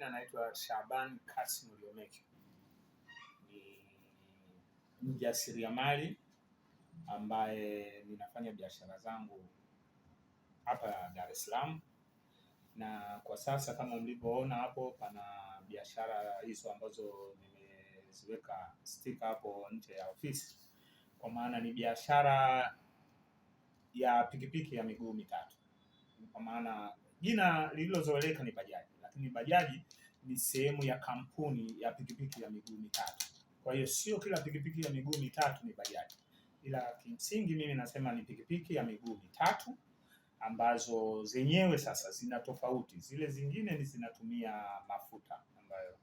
majina naitwa Shaban Kasim Liomeki. Ni mjasiriamali ambaye ninafanya biashara zangu hapa Dar es Salaam, na kwa sasa kama mlivyoona hapo pana biashara hizo ambazo nimeziweka sticker hapo nje ya ofisi, kwa maana ni biashara ya pikipiki ya miguu mitatu. Kwa maana jina lililozoeleka ni bajaji, lakini bajaji ni sehemu ya kampuni ya pikipiki ya miguu mitatu. Kwa hiyo sio kila pikipiki ya miguu mitatu ni bajaji, ila kimsingi mimi nasema ni pikipiki ya miguu mitatu ambazo zenyewe sasa zina tofauti. Zile zingine ni zinatumia mafuta ambayo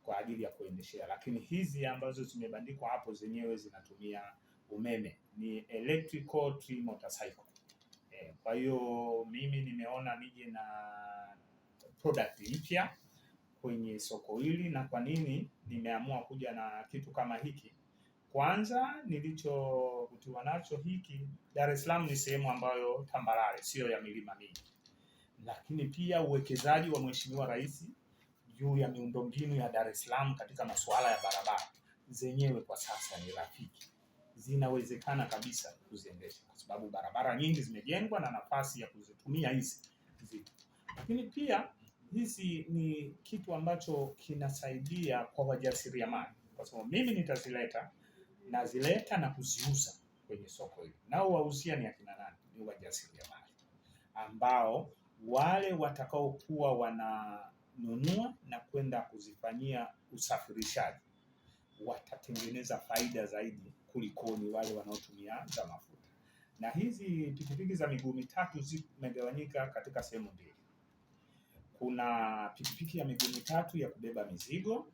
kwa ajili ya kuendeshea, lakini hizi ambazo zimebandikwa hapo zenyewe zinatumia umeme, ni electrical tri motorcycle. Kwa hiyo mimi nimeona nije na product mpya kwenye soko hili. Na kwa nini nimeamua kuja na kitu kama hiki? Kwanza nilichovutiwa nacho hiki, Dar es Salaam ni sehemu ambayo tambarare, sio ya milima mingi, lakini pia uwekezaji wa Mheshimiwa Rais juu ya miundombinu ya Dar es Salaam katika masuala ya barabara zenyewe kwa sasa ni rafiki, zinawezekana kabisa kuziendesha kwa sababu barabara nyingi zimejengwa na nafasi ya kuzitumia hizi zipo. Lakini pia hizi ni kitu ambacho kinasaidia kwa wajasiriamali, kwa sababu mimi nitazileta na kuziuza kwenye soko hili. Nao wauzia ni akina nani? Ni wajasiriamali ambao wale watakaokuwa wananunua na kwenda kuzifanyia usafirishaji watatengeneza faida zaidi kulikoni wale wanaotumia za mafuta. Na hizi pikipiki za miguu mitatu zimegawanyika katika sehemu mbili. Kuna pikipiki ya miguu mitatu ya kubeba mizigo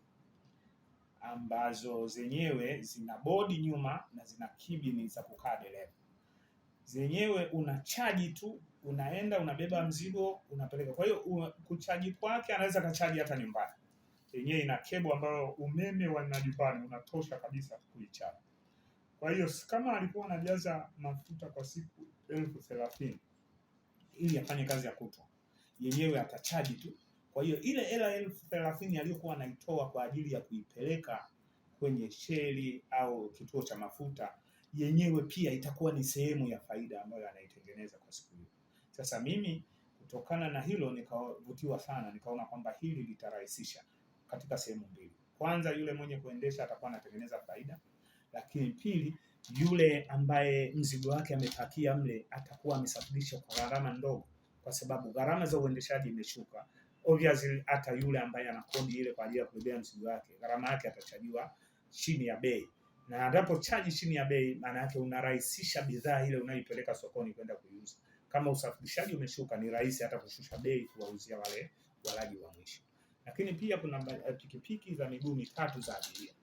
ambazo zenyewe zina bodi nyuma na zina kibini za kukaa dereva. Zenyewe unachaji tu, unaenda unabeba mzigo unapeleka. Kwa hiyo kuchaji kwake anaweza kachaji hata nyumbani. Yenyewe ina kebo ambayo umeme wa nyumbani unatosha kabisa kuichaji. Kwa hiyo kama alikuwa anajaza mafuta kwa siku 30,000 ili afanye kazi ya kutwa, yenyewe atachaji tu. Kwa hiyo ile hela 30,000 aliyokuwa anaitoa kwa ajili ya kuipeleka kwenye sheli au kituo cha mafuta, yenyewe pia itakuwa ni sehemu ya faida ambayo anaitengeneza kwa siku hiyo. Sasa mimi kutokana na hilo nikavutiwa sana, nikaona kwamba hili litarahisisha katika sehemu mbili. Kwanza, yule mwenye kuendesha atakuwa anatengeneza faida, lakini pili, yule ambaye mzigo wake amepakia mle atakuwa amesafirisha kwa gharama ndogo, kwa sababu gharama za uendeshaji imeshuka. Obviously hata yule ambaye ana kodi ile kwa ajili ya kubebea mzigo wake, gharama yake atachajiwa chini ya bei. Na anapochaji chini ya bei, maana yake unarahisisha bidhaa ile unayoipeleka sokoni kwenda kuiuza. Kama usafirishaji umeshuka, ni rahisi hata kushusha bei kuwauzia wale walaji wa mwisho. Lakini pia kuna pikipiki za miguu mitatu za abiria.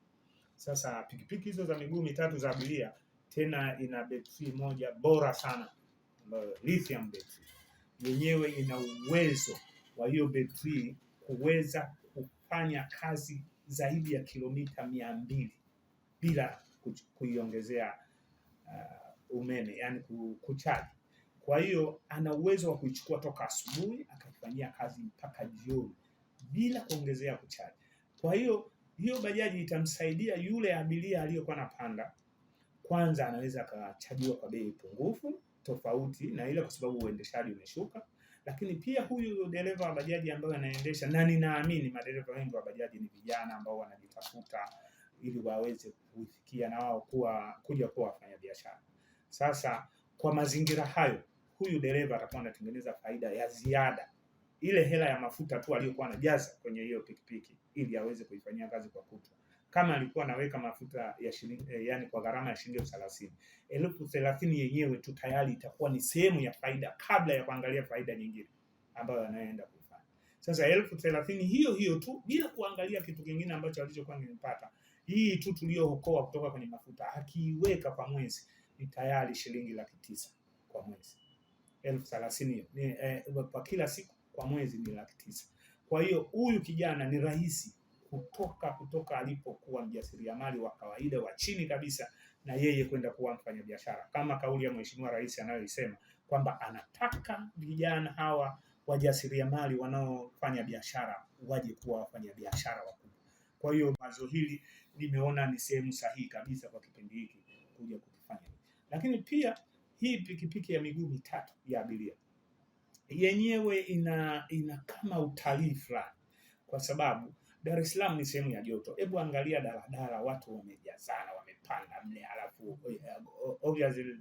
Sasa pikipiki hizo za miguu mitatu za abiria tena ina betri moja bora sana, lithium betri. Yenyewe ina uwezo wa hiyo betri kuweza kufanya kazi zaidi ya kilomita 200 bila kuiongezea umeme, yani kuchaji. Kwa hiyo ana uwezo wa kuichukua toka asubuhi akafanyia kazi mpaka jioni bila kuongezea kuchaji. Kwa hiyo bajaji itamsaidia yule abiria aliyokuwa anapanda. Kwanza anaweza akachajiwa kwa bei pungufu tofauti na ile, kwa sababu uendeshaji umeshuka. Lakini pia huyu dereva wa bajaji ambaye anaendesha, na ninaamini madereva wengi wa bajaji ni vijana ambao wanajitafuta ili waweze kufikia na wao kuja kuwa wafanya biashara. Sasa kwa mazingira hayo, huyu dereva atakuwa anatengeneza faida ya ziada, ile hela ya mafuta tu aliyokuwa anajaza kwenye hiyo pikipiki ili aweze kuifanyia kazi kwa kutwa. Kama alikuwa anaweka mafuta ya shilingi yani kwa gharama ya shilingi 30,000, 30,000 yenyewe tu tayari itakuwa ni sehemu ya faida kabla ya kuangalia faida nyingine ambayo anaenda kuifanya. Sasa 30,000 hiyo tu bila kuangalia kitu kingine ambacho alichokuwa nimepata, hii tu tuliyookoa kutoka kwenye mafuta, akiiweka kwa mwezi ni tayari shilingi 900,000 kwa mwezi. 30,000 ni kwa kila siku, kwa mwezi ni 900,000. Kwa hiyo huyu kijana ni rahisi kutoka alipokuwa mjasiriamali wa kawaida wa chini kabisa na yeye kwenda kuwa mfanyabiashara, kama kauli ya Mheshimiwa Rais anayoisema kwamba anataka vijana hawa wajasiriamali wanaofanya biashara waje kuwa wafanya biashara wakubwa. Kwa hiyo wazo hili nimeona ni sehemu sahihi kabisa kwa kipindi hiki kuja kufanya. Lakini pia hii pikipiki ya miguu mitatu ya abiria yenyewe ina kama utalii fulani, kwa sababu Dar es Salaam ni sehemu ya joto. Hebu angalia daladala, watu wamejazana, wamepanda mle, halafu obviously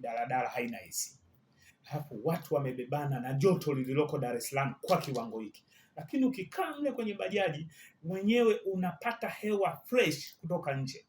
daladala haina AC, hapo watu wamebebana na joto lililoko Dar es Salaam kwa kiwango hiki. Lakini ukikaa mle kwenye bajaji mwenyewe unapata hewa fresh kutoka nje,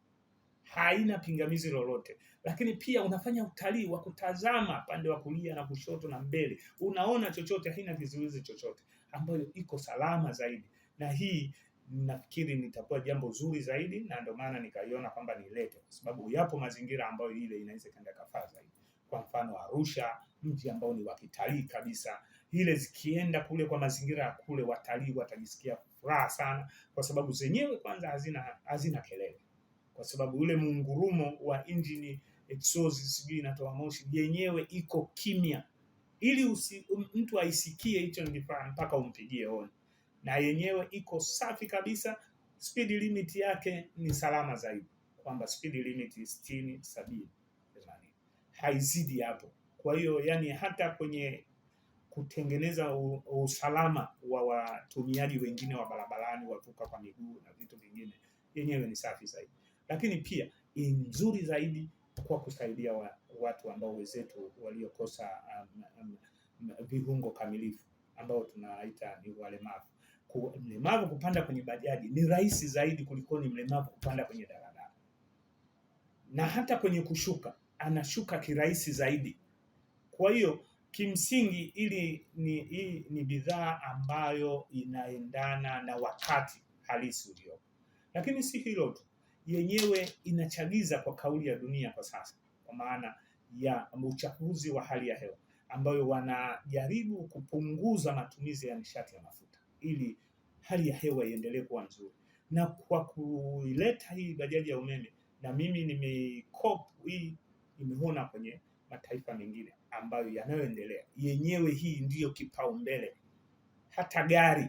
haina pingamizi lolote. Lakini pia unafanya utalii wa kutazama pande wa kulia na kushoto na mbele, unaona chochote, haina kizuizi chochote, ambayo iko salama zaidi. Na hii nafikiri nitakuwa jambo zuri zaidi, na ndio maana nikaiona kwamba nilete, kwa sababu yapo mazingira ambayo ile inaweza kaenda kafaa zaidi. Kwa mfano Arusha, mji ambao ni wa kitalii kabisa, ile zikienda kule kwa mazingira ya kule, watalii watajisikia furaha sana, kwa sababu zenyewe kwanza hazina kelele, kwa sababu ule mungurumo wa injini exhaust sijui inatoa moshi, yenyewe iko kimya, ili mtu aisikie hicho ndifaa mpaka umpigie honi. Na yenyewe iko safi kabisa. Speed limit yake ni salama zaidi, kwamba speed limit 60, 70, 80, haizidi hapo. Kwa hiyo yani hata kwenye kutengeneza usalama wa watumiaji wengine wa barabarani, wavuka kwa miguu na vitu vingine, yenyewe ni safi zaidi. Lakini pia ni nzuri zaidi kwa kusaidia watu ambao wenzetu waliokosa viungo kamilifu, ambao tunaita ni walemavu. Mlemavu kupanda kwenye bajaji ni rahisi zaidi kuliko ni mlemavu kupanda kwenye daladala, na hata kwenye kushuka anashuka kirahisi zaidi. Kwa hiyo kimsingi hii ni bidhaa ambayo inaendana na wakati halisi uliopo. Lakini si hilo tu, yenyewe inachagiza kwa kauli ya dunia kwa sasa, kwa maana ya uchafuzi wa hali ya hewa, ambayo wanajaribu kupunguza matumizi ya nishati ya mafuta ili hali ya hewa iendelee kuwa nzuri. Na kwa kuileta hii bajaji ya umeme, na mimi hii nimeona kwenye mataifa mengine ambayo yanayoendelea, yenyewe hii ndiyo kipaumbele. Hata gari,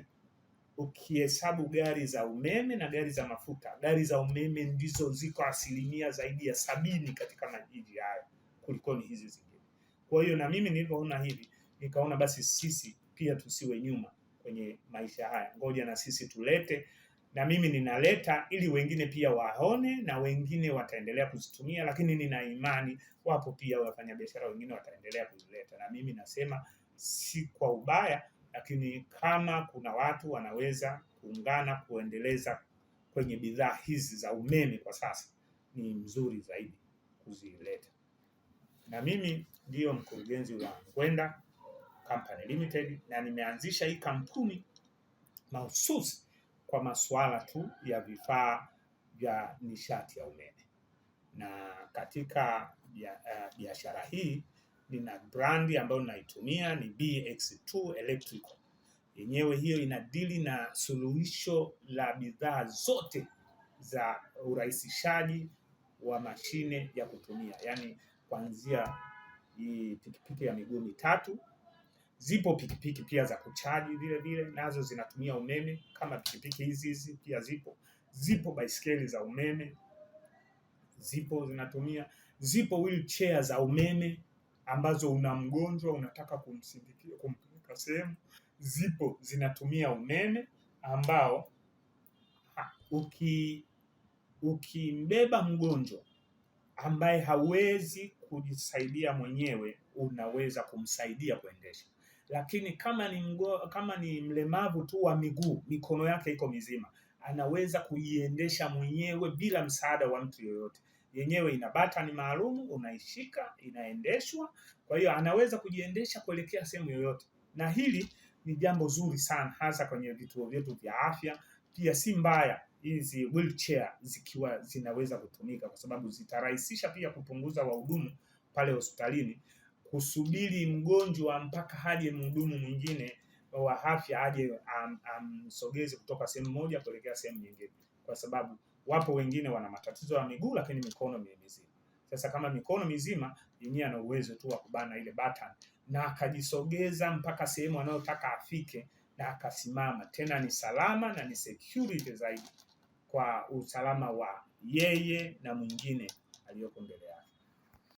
ukihesabu gari za umeme na gari za mafuta, gari za umeme ndizo ziko asilimia zaidi ya 70 katika majiji hayo kuliko ni hizi zingine. Kwa hiyo na mimi nilipoona hivi, nikaona basi sisi pia tusiwe nyuma kwenye maisha haya, ngoja na sisi tulete. Na mimi ninaleta ili wengine pia waone, na wengine wataendelea kuzitumia. Lakini nina imani wapo pia wafanyabiashara wengine wataendelea kuzileta, na mimi nasema si kwa ubaya, lakini kama kuna watu wanaweza kuungana kuendeleza kwenye bidhaa hizi za umeme kwa sasa, ni mzuri zaidi kuzileta. Na mimi ndio mkurugenzi wa Ngwenda Company Limited, na nimeanzisha hii kampuni mahususi kwa masuala tu ya vifaa vya nishati ya umeme. Na katika biashara hii nina brandi ambayo naitumia ni BX2 Electrical. Yenyewe hiyo inadili na suluhisho la bidhaa zote za urahisishaji wa mashine ya kutumia, yani kuanzia hii pikipiki ya miguu mitatu. Zipo pikipiki pia za kuchaji vile vile, nazo zinatumia umeme kama pikipiki hizi pia zipo baiskeli za umeme, zipo zinatumia, zipo wheelchair za umeme ambazo una mgonjwa unataka kumsindikiza kumpeleka sehemu, zipo zinatumia umeme, ambao ukimbeba mgonjwa ambaye hawezi kujisaidia mwenyewe, unaweza kumsaidia kuendesha. Lakini kama ni mlemavu tu wa miguu, mikono yake iko mizima, anaweza kuiendesha mwenyewe bila msaada wa mtu yoyote. Yenyewe ina batani maalum, unaishika inaendeshwa. Kwa hiyo anaweza kujiendesha kuelekea sehemu yoyote, na hili ni jambo zuri sana, hasa kwenye vituo vyetu vya afya. Pia si mbaya hizi wheelchair zikiwa zinaweza kutumika, kwa sababu zitarahisisha pia kupunguza wahudumu pale hospitalini kusubiri mgonjwa mpaka haje mhudumu mwingine wa afya aje amsogeze kutoka sehemu moja kuelekea sehemu nyingine, kwa sababu wapo wengine wana matatizo ya miguu lakini mikono ni mizima. Sasa kama mikono mizima, yenyewe ana uwezo tu wa kubana ile button na akajisogeza mpaka sehemu anayotaka afike na akasimama. Tena ni salama na ni security zaidi kwa usalama wa yeye na mwingine aliyoko mbele yake.